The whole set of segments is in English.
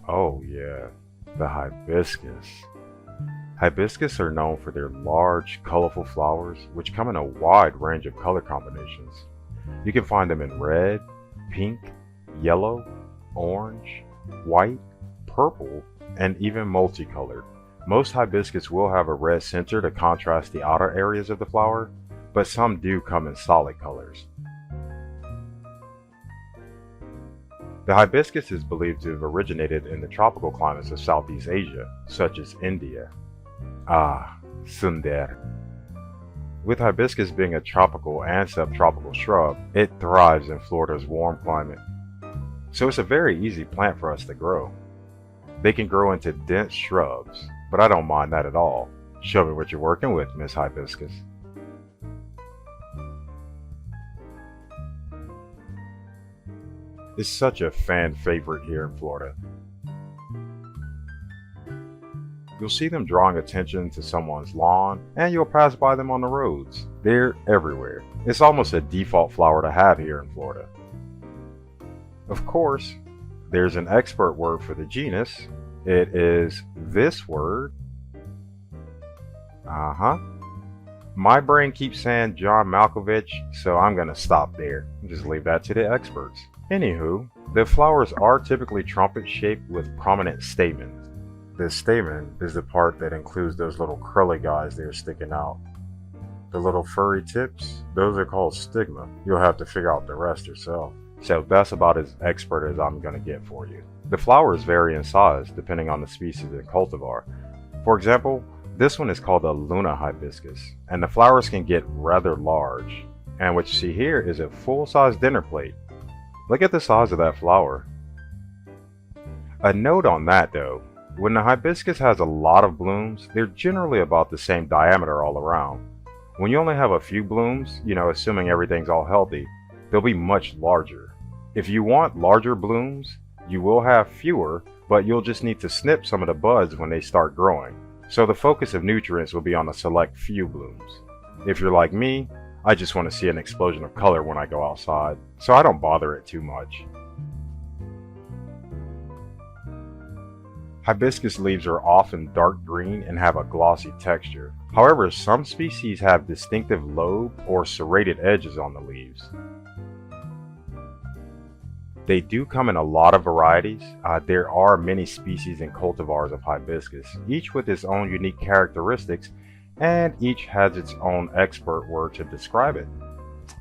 Oh yeah, the hibiscus. Hibiscus are known for their large, colorful flowers, which come in a wide range of color combinations. You can find them in red, pink, yellow, orange, white, purple, and even multicolored. Most hibiscus will have a red center to contrast the outer areas of the flower, but some do come in solid colors. The hibiscus is believed to have originated in the tropical climates of Southeast Asia, such as India. Ah, Sundar. With hibiscus being a tropical and subtropical shrub, it thrives in Florida's warm climate. So it's a very easy plant for us to grow. They can grow into dense shrubs, but I don't mind that at all. Show me what you're working with, Miss Hibiscus. It's such a fan favorite here in Florida. You'll see them drawing attention to someone's lawn, and you'll pass by them on the roads. They're everywhere. It's almost a default flower to have here in Florida. Of course, there's an expert word for the genus. It is this word. My brain keeps saying John Malkovich, so I'm going to stop there and just leave that to the experts. Anywho, the flowers are typically trumpet-shaped with prominent stamens. The stamen is the part that includes those little curly guys there sticking out. The little furry tips, those are called stigma. You'll have to figure out the rest yourself. So that's about as expert as I'm going to get for you. The flowers vary in size depending on the species and cultivar. For example, this one is called a Luna hibiscus, and the flowers can get rather large. And what you see here is a full-size dinner plate. Look at the size of that flower. A note on that though, when the hibiscus has a lot of blooms, they're generally about the same diameter all around. When you only have a few blooms, assuming everything's all healthy, they'll be much larger. If you want larger blooms, you will have fewer, but you'll just need to snip some of the buds when they start growing. So the focus of nutrients will be on a select few blooms. If you're like me, I just want to see an explosion of color when I go outside, so I don't bother it too much. Hibiscus leaves are often dark green and have a glossy texture. However, some species have distinctive lobe or serrated edges on the leaves. They do come in a lot of varieties. There are many species and cultivars of hibiscus, each with its own unique characteristics, and each has its own expert word to describe it.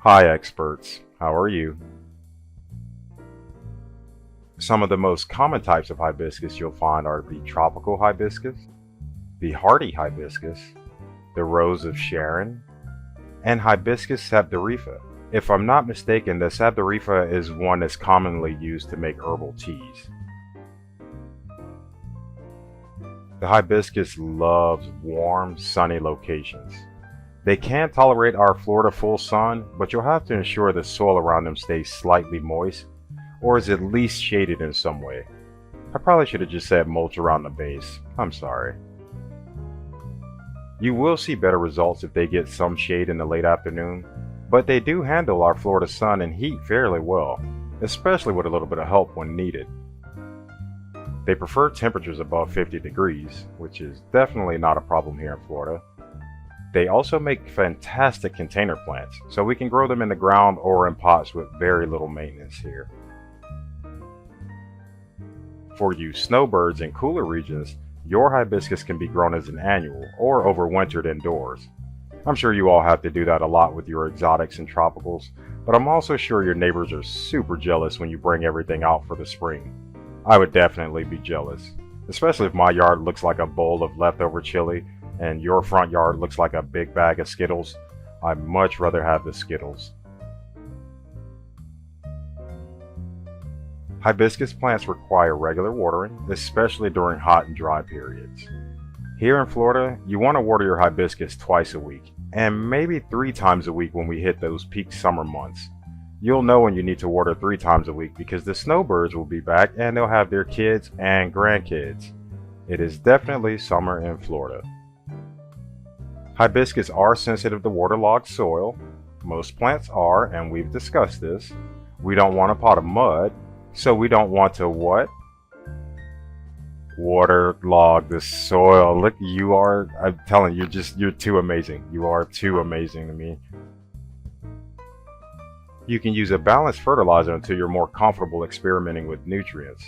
Hi experts, how are you? Some of the most common types of hibiscus you'll find are the tropical hibiscus, the hardy hibiscus, the rose of Sharon, and Hibiscus sabdarifa. If I'm not mistaken, the sabdarifa is one that's commonly used to make herbal teas. The hibiscus loves warm, sunny locations. They can tolerate our Florida full sun, but you'll have to ensure the soil around them stays slightly moist or is at least shaded in some way. I probably should have just said mulch around the base. I'm sorry. You will see better results if they get some shade in the late afternoon, but they do handle our Florida sun and heat fairly well, especially with a little bit of help when needed. They prefer temperatures above 50 degrees, which is definitely not a problem here in Florida. They also make fantastic container plants, so we can grow them in the ground or in pots with very little maintenance here. For you snowbirds in cooler regions, your hibiscus can be grown as an annual or overwintered indoors. I'm sure you all have to do that a lot with your exotics and tropicals, but I'm also sure your neighbors are super jealous when you bring everything out for the spring. I would definitely be jealous, especially if my yard looks like a bowl of leftover chili and your front yard looks like a big bag of Skittles. I'd much rather have the Skittles. Hibiscus plants require regular watering, especially during hot and dry periods. Here in Florida, you want to water your hibiscus twice a week, and maybe 3 times a week when we hit those peak summer months. You'll know when you need to water 3 times a week because the snowbirds will be back and they'll have their kids and grandkids. It is definitely summer in Florida. Hibiscus are sensitive to waterlogged soil. Most plants are, and we've discussed this. We don't want a pot of mud, so we don't want to what? Waterlog the soil. Look, I'm telling you, you're too amazing. You are too amazing to me. You can use a balanced fertilizer until you're more comfortable experimenting with nutrients.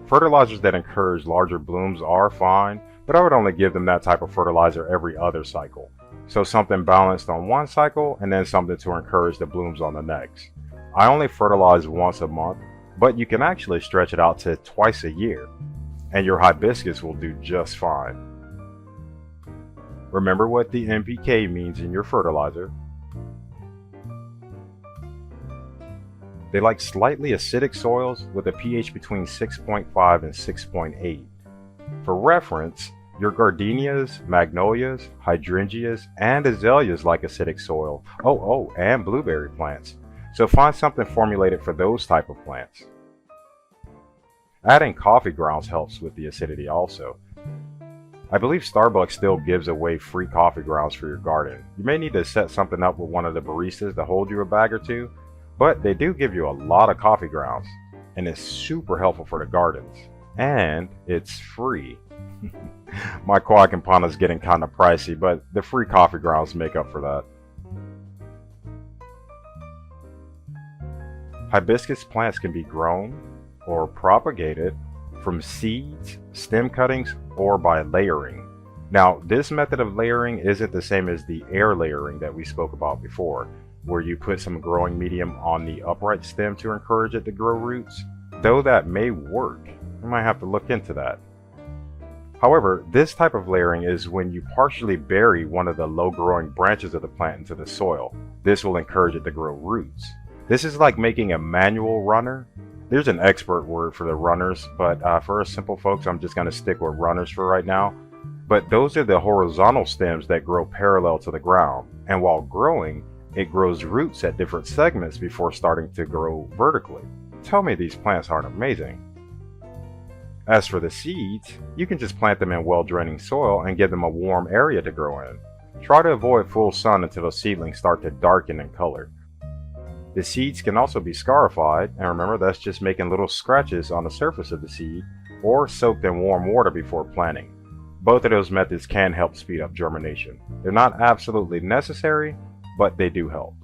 Fertilizers that encourage larger blooms are fine, but I would only give them that type of fertilizer every other cycle. So something balanced on one cycle and then something to encourage the blooms on the next. I only fertilize once a month, but you can actually stretch it out to twice a year, and your hibiscus will do just fine. Remember what the NPK means in your fertilizer. They like slightly acidic soils with a pH between 6.5 and 6.8. For reference, your gardenias, magnolias, hydrangeas, and azaleas like acidic soil. And blueberry plants. So find something formulated for those type of plants. Adding coffee grounds helps with the acidity also. I believe Starbucks still gives away free coffee grounds for your garden. You may need to set something up with one of the baristas to hold you a bag or two, but they do give you a lot of coffee grounds, and it's super helpful for the gardens. And it's free. My Quack is getting kind of pricey, but the free coffee grounds make up for that. Hibiscus plants can be grown or propagated from seeds, stem cuttings, or by layering. Now, this method of layering isn't the same as the air layering that we spoke about before, where you put some growing medium on the upright stem to encourage it to grow roots. Though that may work, you might have to look into that. However, this type of layering is when you partially bury one of the low-growing branches of the plant into the soil. This will encourage it to grow roots. This is like making a manual runner. There's an expert word for the runners, but for us simple folks, I'm just going to stick with runners for right now. But those are the horizontal stems that grow parallel to the ground, and while growing, it grows roots at different segments before starting to grow vertically. Tell me these plants aren't amazing. As for the seeds, you can just plant them in well-draining soil and give them a warm area to grow in. Try to avoid full sun until the seedlings start to darken in color. The seeds can also be scarified, and remember that's just making little scratches on the surface of the seed, or soaked in warm water before planting. Both of those methods can help speed up germination. They're not absolutely necessary, but they do help.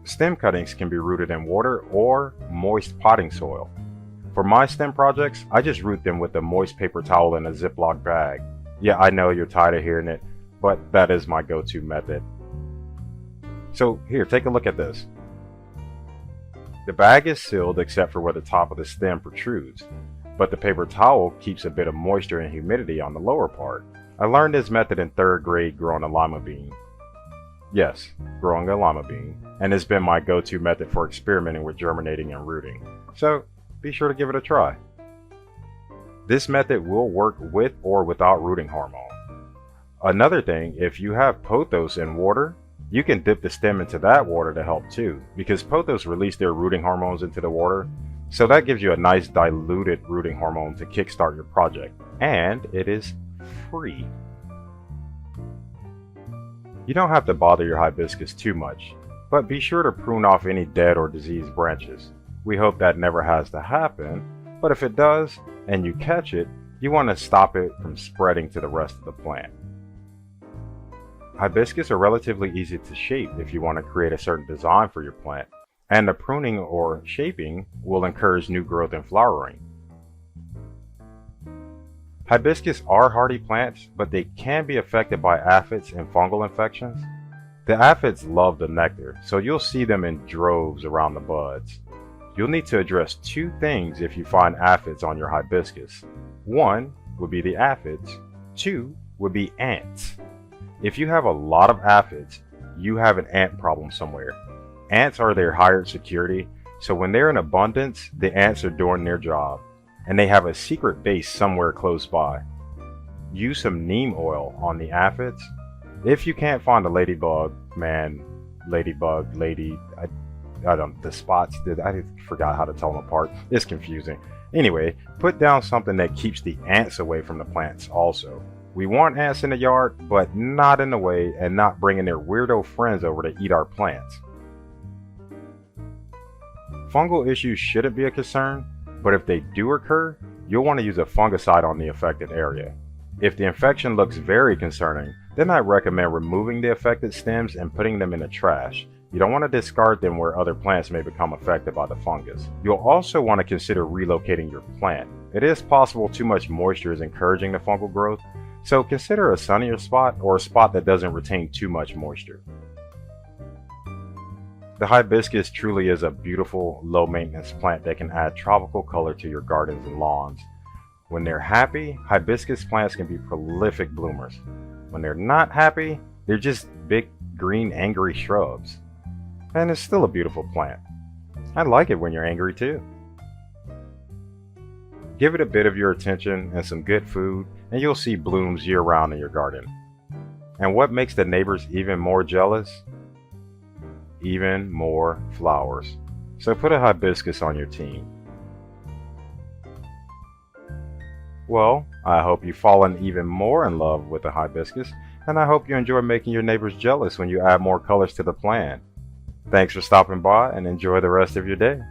Stem cuttings can be rooted in water or moist potting soil. For my stem projects, I just root them with a moist paper towel in a Ziploc bag. Yeah, I know you're tired of hearing it, but that is my go-to method. So here, take a look at this. The bag is sealed except for where the top of the stem protrudes, but the paper towel keeps a bit of moisture and humidity on the lower part. I learned this method in 3rd grade growing a lima bean. Yes, growing a lima bean, and it's been my go-to method for experimenting with germinating and rooting. So be sure to give it a try. This method will work with or without rooting hormone. Another thing, if you have pothos in water, you can dip the stem into that water to help too, because pothos release their rooting hormones into the water, so that gives you a nice diluted rooting hormone to kickstart your project, and it is free. You don't have to bother your hibiscus too much, but be sure to prune off any dead or diseased branches. We hope that never has to happen, but if it does, and you catch it, you want to stop it from spreading to the rest of the plant. Hibiscus are relatively easy to shape if you want to create a certain design for your plant, and the pruning or shaping will encourage new growth and flowering. Hibiscus are hardy plants, but they can be affected by aphids and fungal infections. The aphids love the nectar, so you'll see them in droves around the buds. You'll need to address 2 things if you find aphids on your hibiscus. 1 would be the aphids, 2 would be ants. If you have a lot of aphids, you have an ant problem somewhere. Ants are their hired security, so when they're in abundance, the ants are doing their job, and they have a secret base somewhere close by. Use some neem oil on the aphids. If you can't find a ladybug, the spots, I forgot how to tell them apart. It's confusing. Anyway, put down something that keeps the ants away from the plants also. We want ants in the yard, but not in the way and not bringing their weirdo friends over to eat our plants. Fungal issues shouldn't be a concern, but if they do occur, you'll want to use a fungicide on the affected area. If the infection looks very concerning, then I recommend removing the affected stems and putting them in the trash. You don't want to discard them where other plants may become affected by the fungus. You'll also want to consider relocating your plant. It is possible too much moisture is encouraging the fungal growth, so consider a sunnier spot or a spot that doesn't retain too much moisture. The hibiscus truly is a beautiful, low-maintenance plant that can add tropical color to your gardens and lawns. When they're happy, hibiscus plants can be prolific bloomers. When they're not happy, they're just big, green, angry shrubs. And it's still a beautiful plant. I like it when you're angry too. Give it a bit of your attention and some good food, and you'll see blooms year-round in your garden. And what makes the neighbors even more jealous? Even more flowers. So put a hibiscus on your team. Well, I hope you've fallen even more in love with the hibiscus, and I hope you enjoy making your neighbors jealous when you add more colors to the plant. Thanks for stopping by and enjoy the rest of your day.